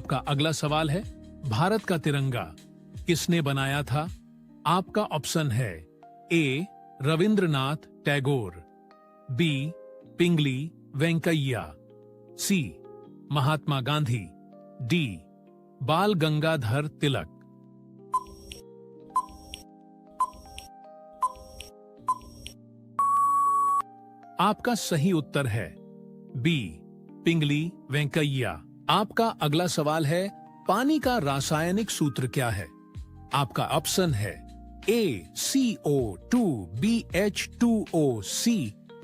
आपका अगला सवाल है, भारत का तिरंगा किसने बनाया था? आपका ऑप्शन है ए रविंद्रनाथ टैगोर, बी पिंगली वेंकैया, सी महात्मा गांधी, डी बाल गंगाधर तिलक। आपका सही उत्तर है बी पिंगली वेंकैया। आपका अगला सवाल है, पानी का रासायनिक सूत्र क्या है? आपका ऑप्शन है ए CO2, बी H2O, सी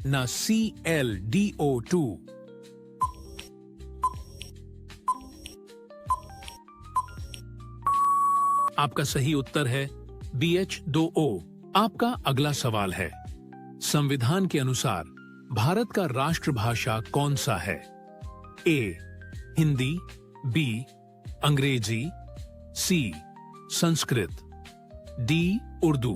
ना ClDO2। आपका सही उत्तर है BH2O। आपका अगला सवाल है, संविधान के अनुसार भारत का राष्ट्रभाषा कौन सा है? ए हिंदी, बी अंग्रेजी, सी संस्कृत, डी उर्दू।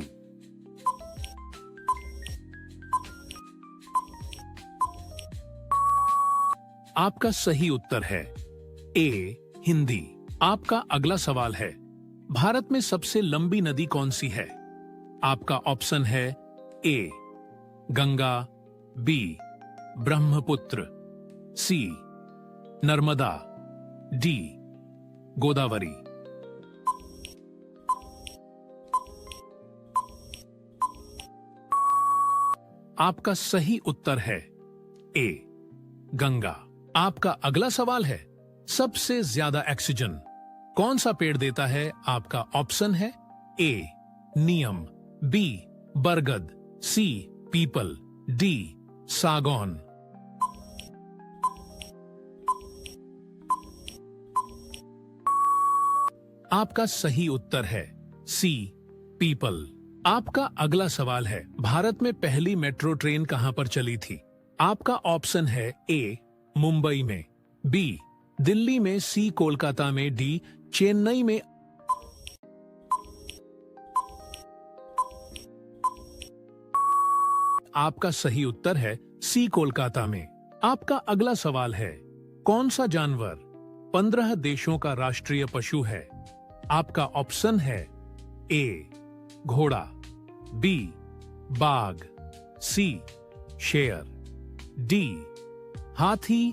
आपका सही उत्तर है ए हिंदी। आपका अगला सवाल है, भारत में सबसे लंबी नदी कौन सी है? आपका ऑप्शन है ए गंगा, बी ब्रह्मपुत्र, सी नर्मदा, डी गोदावरी। आपका सही उत्तर है ए गंगा। आपका अगला सवाल है, सबसे ज्यादा ऑक्सीजन कौन सा पेड़ देता है? आपका ऑप्शन है ए नीम, बी बरगद, सी पीपल, डी सागौन। आपका सही उत्तर है सी पीपल। आपका अगला सवाल है, भारत में पहली मेट्रो ट्रेन कहां पर चली थी? आपका ऑप्शन है ए मुंबई में, बी दिल्ली में, सी कोलकाता में, डी चेन्नई में। आपका सही उत्तर है सी कोलकाता में। आपका अगला सवाल है, कौन सा जानवर 15 देशों का राष्ट्रीय पशु है? आपका ऑप्शन है ए घोड़ा, बी बाघ, सी शेर, डी हाथी।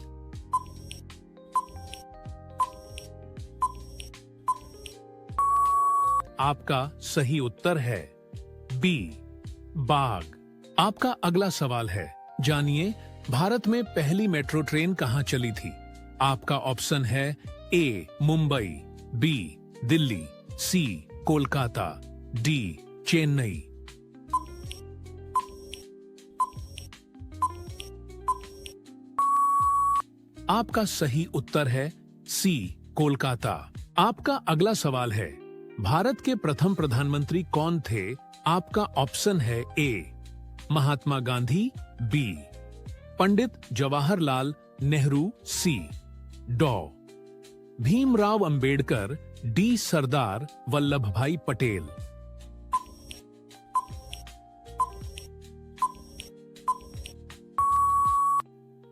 आपका सही उत्तर है बी बाघ। आपका अगला सवाल है, जानिए भारत में पहली मेट्रो ट्रेन कहां चली थी? आपका ऑप्शन है ए मुंबई, बी दिल्ली, सी कोलकाता, डी चेन्नई। आपका सही उत्तर है सी कोलकाता। आपका अगला सवाल है, भारत के प्रथम प्रधानमंत्री कौन थे? आपका ऑप्शन है ए महात्मा गांधी, बी पंडित जवाहरलाल नेहरू, सी डॉ भीमराव अंबेडकर, डी सरदार वल्लभ भाई पटेल।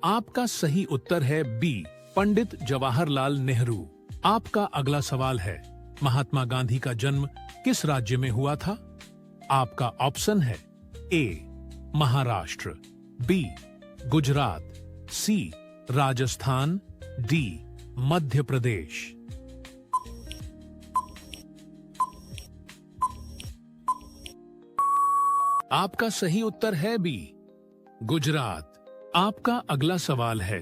आपका सही उत्तर है बी पंडित जवाहरलाल नेहरू। आपका अगला सवाल है, महात्मा गांधी का जन्म किस राज्य में हुआ था? आपका ऑप्शन है ए महाराष्ट्र, बी गुजरात, सी राजस्थान, डी मध्य प्रदेश। आपका सही उत्तर है बी गुजरात। आपका अगला सवाल है,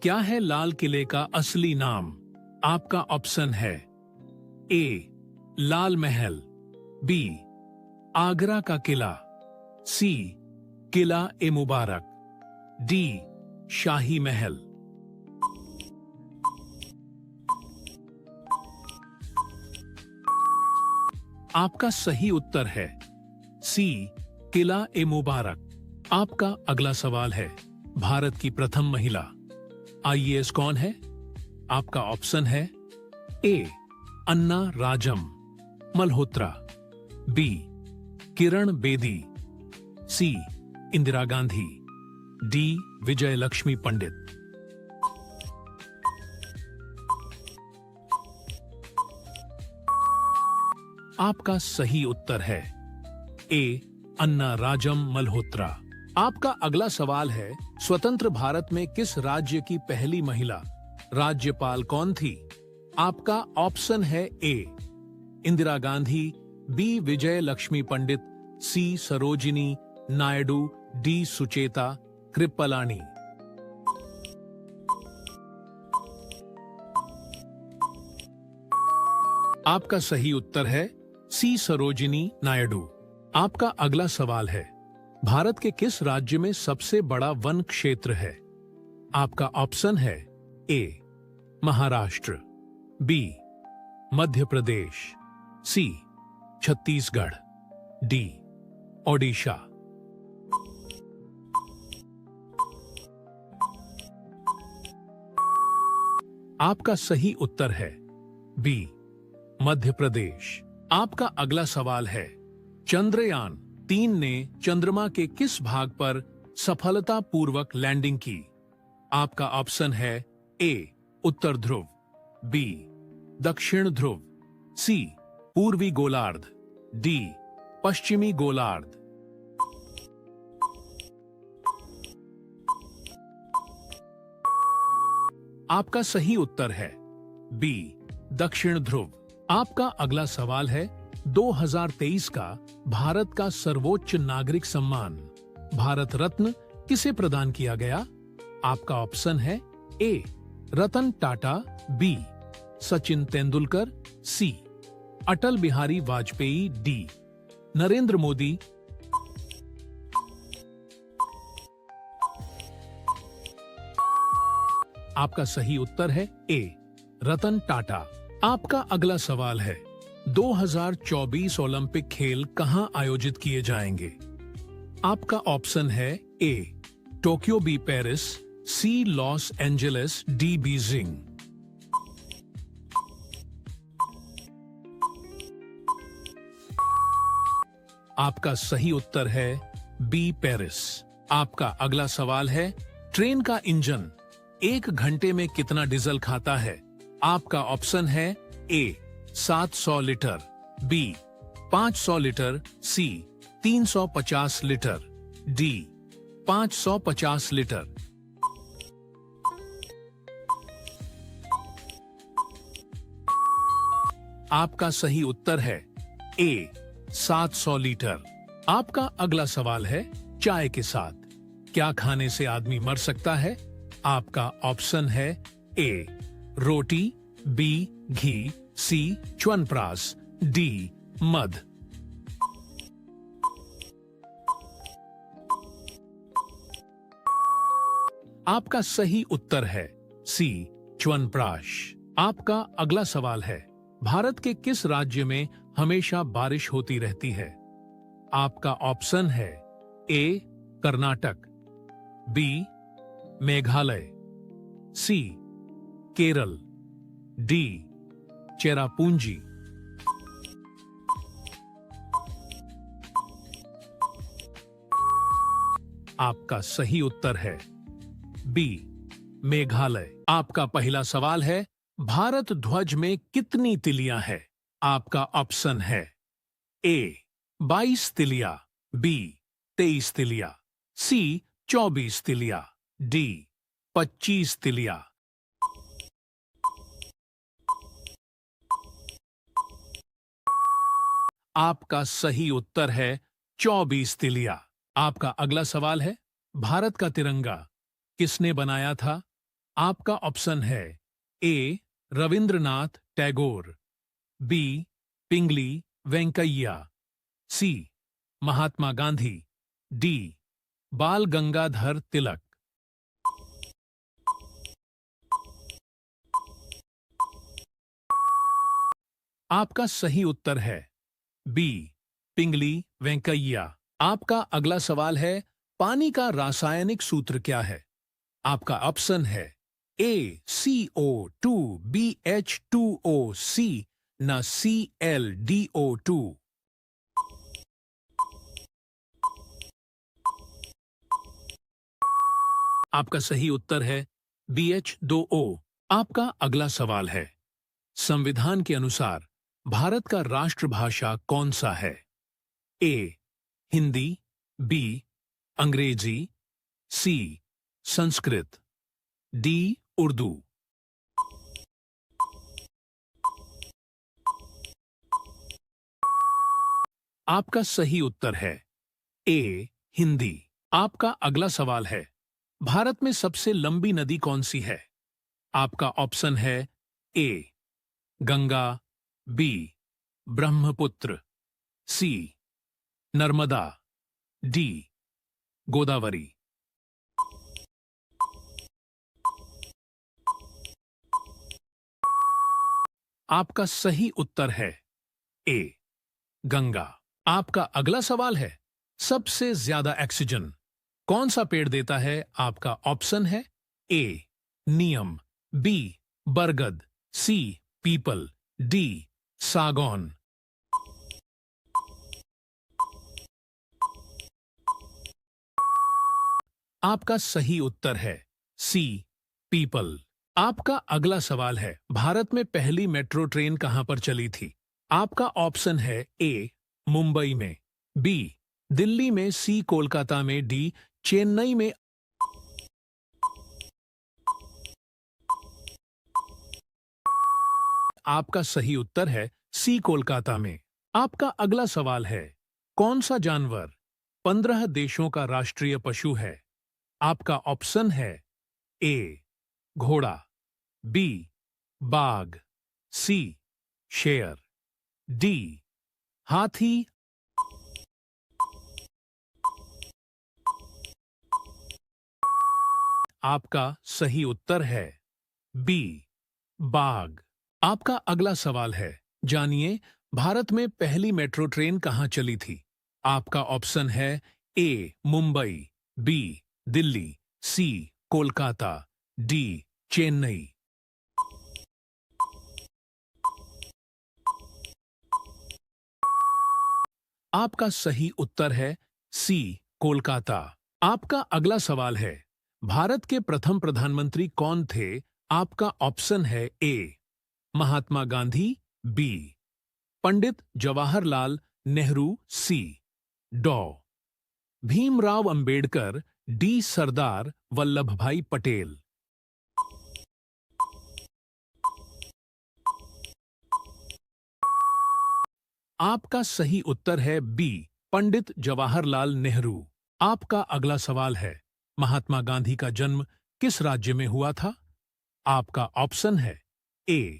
क्या है लाल किले का असली नाम? आपका ऑप्शन है ए लाल महल, बी आगरा का किला, सी किला ए मुबारक, डी शाही महल। आपका सही उत्तर है सी किला ए मुबारक। आपका अगला सवाल है, भारत की प्रथम महिला IAS कौन है? आपका ऑप्शन है ए अन्ना राजम मल्होत्रा, बी किरण बेदी, सी इंदिरा गांधी, डी विजय लक्ष्मी पंडित। आपका सही उत्तर है ए अन्ना राजम मल्होत्रा। आपका अगला सवाल है, स्वतंत्र भारत में किस राज्य की पहली महिला राज्यपाल कौन थी? आपका ऑप्शन है ए इंदिरा गांधी, बी विजय लक्ष्मी पंडित, सी सरोजिनी नायडू, डी सुचेता कृपलानी। आपका सही उत्तर है सी सरोजिनी नायडू। आपका अगला सवाल है, भारत के किस राज्य में सबसे बड़ा वन क्षेत्र है? आपका ऑप्शन है ए महाराष्ट्र, बी मध्य प्रदेश, सी छत्तीसगढ़, डी ओडिशा। आपका सही उत्तर है बी मध्य प्रदेश। आपका अगला सवाल है, चंद्रयान 3 ने चंद्रमा के किस भाग पर सफलतापूर्वक लैंडिंग की? आपका ऑप्शन है ए उत्तर ध्रुव, बी दक्षिण ध्रुव, सी पूर्वी गोलार्ध, डी पश्चिमी गोलार्ध। आपका सही उत्तर है बी दक्षिण ध्रुव। आपका अगला सवाल है, 2023 का भारत का सर्वोच्च नागरिक सम्मान भारत रत्न किसे प्रदान किया गया? आपका ऑप्शन है ए रतन टाटा, बी सचिन तेंदुलकर, सी अटल बिहारी वाजपेयी, डी नरेंद्र मोदी। आपका सही उत्तर है ए रतन टाटा। आपका अगला सवाल है, 2024 ओलंपिक खेल कहां आयोजित किए जाएंगे? आपका ऑप्शन है ए टोक्यो, बी पेरिस, सी लॉस एंजलिस, डी बीजिंग। आपका सही उत्तर है बी पेरिस। आपका अगला सवाल है, ट्रेन का इंजन 1 घंटे में कितना डीजल खाता है? आपका ऑप्शन है ए 700 लीटर, बी 500 लीटर, सी 350 लीटर, डी 550 लीटर। आपका सही उत्तर है ए 700 लीटर। आपका अगला सवाल है, चाय के साथ क्या खाने से आदमी मर सकता है? आपका ऑप्शन है ए रोटी, बी घी, सी च्यवनप्राश, डी मध। आपका सही उत्तर है सी च्यवनप्राश। आपका अगला सवाल है, भारत के किस राज्य में हमेशा बारिश होती रहती है? आपका ऑप्शन है ए कर्नाटक, बी मेघालय, सी केरल, डी चेरापूंजी। आपका सही उत्तर है बी मेघालय। आपका पहला सवाल है, भारत ध्वज में कितनी तिलियां हैं? आपका ऑप्शन है ए 22 तिलियां, बी 23 तिलियां, सी 24 तिलियां, डी 25 तिलियां। आपका सही उत्तर है 24 तिलियां। आपका अगला सवाल है, भारत का तिरंगा किसने बनाया था? आपका ऑप्शन है ए रविंद्रनाथ टैगोर, बी पिंगली वेंकैया, सी महात्मा गांधी, डी बाल गंगाधर तिलक। आपका सही उत्तर है बी पिंगली वेंकैया। आपका अगला सवाल है, पानी का रासायनिक सूत्र क्या है? आपका ऑप्शन है ए CO2, बी H2O, सी ना ClDO2। आपका सही उत्तर है BH2O। आपका अगला सवाल है, संविधान के अनुसार भारत का राष्ट्रभाषा कौन सा है? ए हिंदी, बी अंग्रेजी, सी संस्कृत, डी उर्दू। आपका सही उत्तर है ए हिंदी। आपका अगला सवाल है, भारत में सबसे लंबी नदी कौन सी है? आपका ऑप्शन है ए गंगा, बी ब्रह्मपुत्र, सी नर्मदा, डी गोदावरी। आपका सही उत्तर है ए गंगा। आपका अगला सवाल है, सबसे ज्यादा ऑक्सीजन कौन सा पेड़ देता है? आपका ऑप्शन है ए नीम, बी बरगद, सी पीपल, डी सागौन। आपका सही उत्तर है सी पीपल। आपका अगला सवाल है, भारत में पहली मेट्रो ट्रेन कहां पर चली थी? आपका ऑप्शन है ए मुंबई में, बी दिल्ली में, सी कोलकाता में, डी चेन्नई में। आपका सही उत्तर है सी कोलकाता में। आपका अगला सवाल है, कौन सा जानवर 15 देशों का राष्ट्रीय पशु है? आपका ऑप्शन है ए घोड़ा, बी बाघ, सी शेर, डी हाथी। आपका सही उत्तर है बी बाघ। आपका अगला सवाल है, जानिए भारत में पहली मेट्रो ट्रेन कहां चली थी? आपका ऑप्शन है ए मुंबई, बी दिल्ली, सी कोलकाता, डी चेन्नई। आपका सही उत्तर है सी कोलकाता। आपका अगला सवाल है, भारत के प्रथम प्रधानमंत्री कौन थे? आपका ऑप्शन है ए महात्मा गांधी, बी पंडित जवाहरलाल नेहरू, सी डॉ भीमराव अंबेडकर, डी सरदार वल्लभ भाई पटेल। आपका सही उत्तर है बी पंडित जवाहरलाल नेहरू। आपका अगला सवाल है, महात्मा गांधी का जन्म किस राज्य में हुआ था? आपका ऑप्शन है ए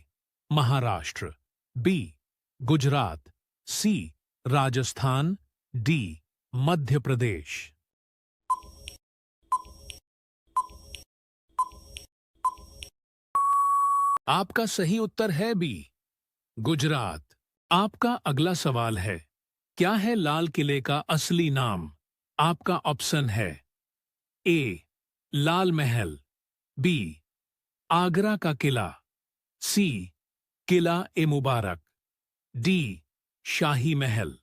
महाराष्ट्र, बी गुजरात, सी राजस्थान, डी मध्य प्रदेश। आपका सही उत्तर है बी गुजरात। आपका अगला सवाल है, क्या है लाल किले का असली नाम? आपका ऑप्शन है ए लाल महल, बी आगरा का किला, सी किला ए मुबारक, डी शाही महल।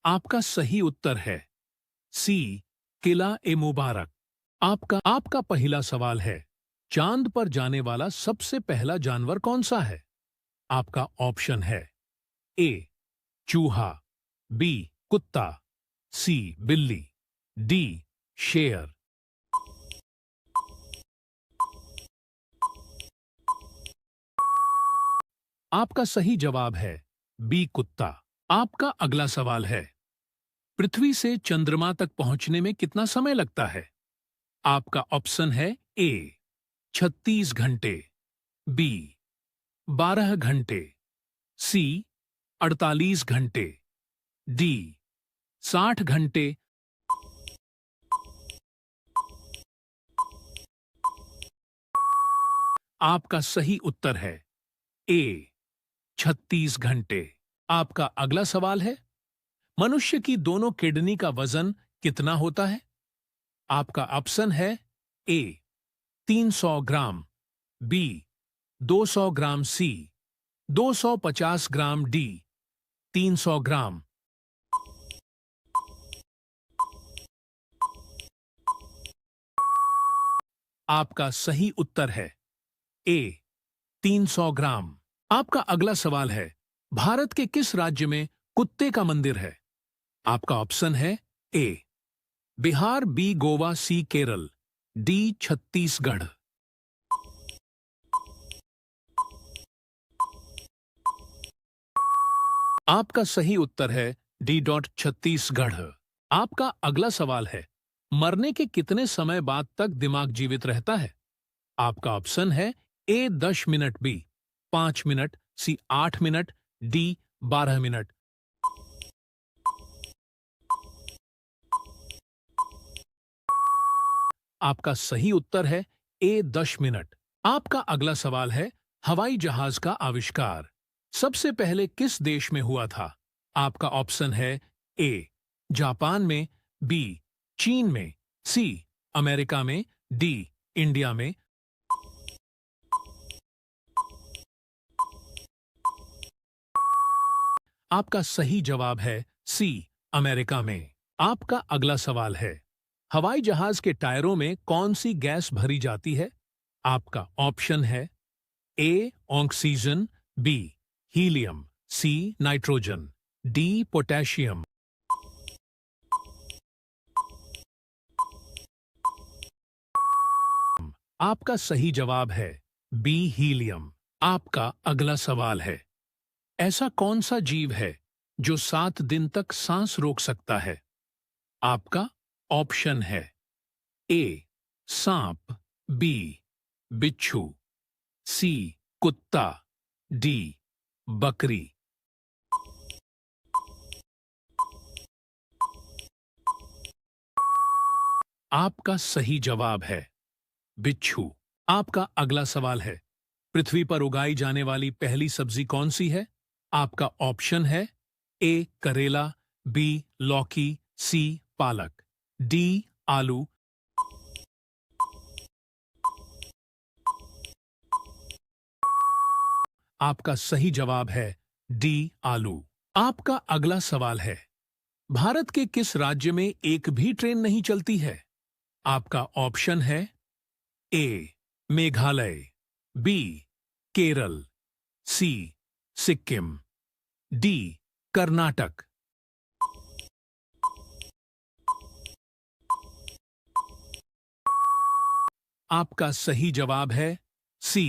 आपका सही उत्तर है सी किला ए मुबारक। आपका पहला सवाल है, चांद पर जाने वाला सबसे पहला जानवर कौन सा है? आपका ऑप्शन है ए चूहा, बी कुत्ता, सी बिल्ली, डी शेर। आपका सही जवाब है बी कुत्ता। आपका अगला सवाल है, पृथ्वी से चंद्रमा तक पहुंचने में कितना समय लगता है? आपका ऑप्शन है ए 36 घंटे, बी 12 घंटे, सी 48 घंटे, डी 60 घंटे। आपका सही उत्तर है ए 36 घंटे। आपका अगला सवाल है, मनुष्य की दोनों किडनी का वजन कितना होता है? आपका ऑप्शन है ए 300 ग्राम, बी 200 ग्राम, सी 250 ग्राम, डी 300 ग्राम। आपका सही उत्तर है ए 300 ग्राम। आपका अगला सवाल है, भारत के किस राज्य में कुत्ते का मंदिर है? आपका ऑप्शन है ए बिहार, बी गोवा, सी केरल, डी छत्तीसगढ़। आपका सही उत्तर है डी डॉट छत्तीसगढ़। आपका अगला सवाल है, मरने के कितने समय बाद तक दिमाग जीवित रहता है? आपका ऑप्शन है ए 10 मिनट, बी 5 मिनट, सी 8 मिनट, डी 12 मिनट। आपका सही उत्तर है ए 10 मिनट। आपका अगला सवाल है, हवाई जहाज का आविष्कार सबसे पहले किस देश में हुआ था? आपका ऑप्शन है ए जापान में, बी चीन में, सी अमेरिका में, डी इंडिया में। आपका सही जवाब है सी अमेरिका में। आपका अगला सवाल है, हवाई जहाज के टायरों में कौन सी गैस भरी जाती है? आपका ऑप्शन है A oxygen, B helium, C nitrogen, D potassium. आपका सही जवाब है बी हीलियम। आपका अगला सवाल है, ऐसा कौन सा जीव है जो 7 दिन तक सांस रोक सकता है? आपका ऑप्शन है ए सांप, बी बिच्छू, सी कुत्ता, डी बकरी। आपका सही जवाब है बिच्छू। आपका अगला सवाल है, पृथ्वी पर उगाई जाने वाली पहली सब्जी कौन सी है? आपका ऑप्शन है ए करेला, बी लौकी, सी पालक, डी आलू। आपका सही जवाब है डी आलू। आपका अगला सवाल है, भारत के किस राज्य में एक भी ट्रेन नहीं चलती है? आपका ऑप्शन है ए मेघालय, बी केरल, सी सिक्किम, डी कर्नाटक। आपका सही जवाब है सी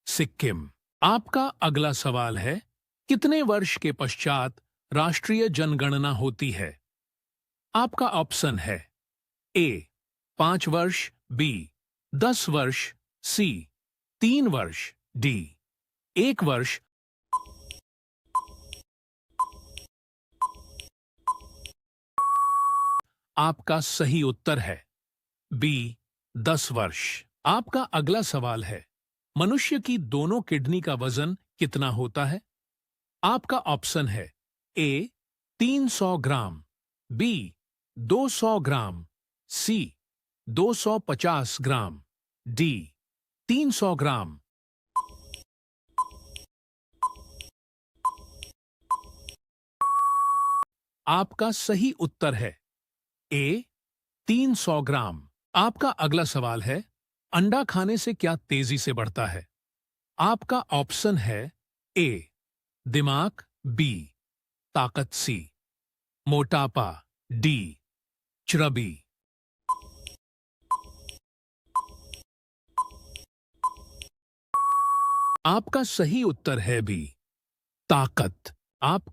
सिक्किम। आपका अगला सवाल है, कितने वर्ष के पश्चात राष्ट्रीय जनगणना होती है? आपका ऑप्शन है ए 5 वर्ष, बी 10 वर्ष, सी 3 वर्ष, डी 1 वर्ष। आपका सही उत्तर है बी 10 वर्ष। आपका अगला सवाल है, मनुष्य की दोनों किडनी का वजन कितना होता है? आपका ऑप्शन है ए 300 ग्राम, बी 200 ग्राम, सी 250 ग्राम, डी 300 ग्राम। आपका सही उत्तर है ए 300 ग्राम। आपका अगला सवाल है, अंडा खाने से क्या तेजी से बढ़ता है? आपका ऑप्शन है ए दिमाग, बी ताकत, सी मोटापा, डी चर्बी। आपका सही उत्तर है बी ताकत। आप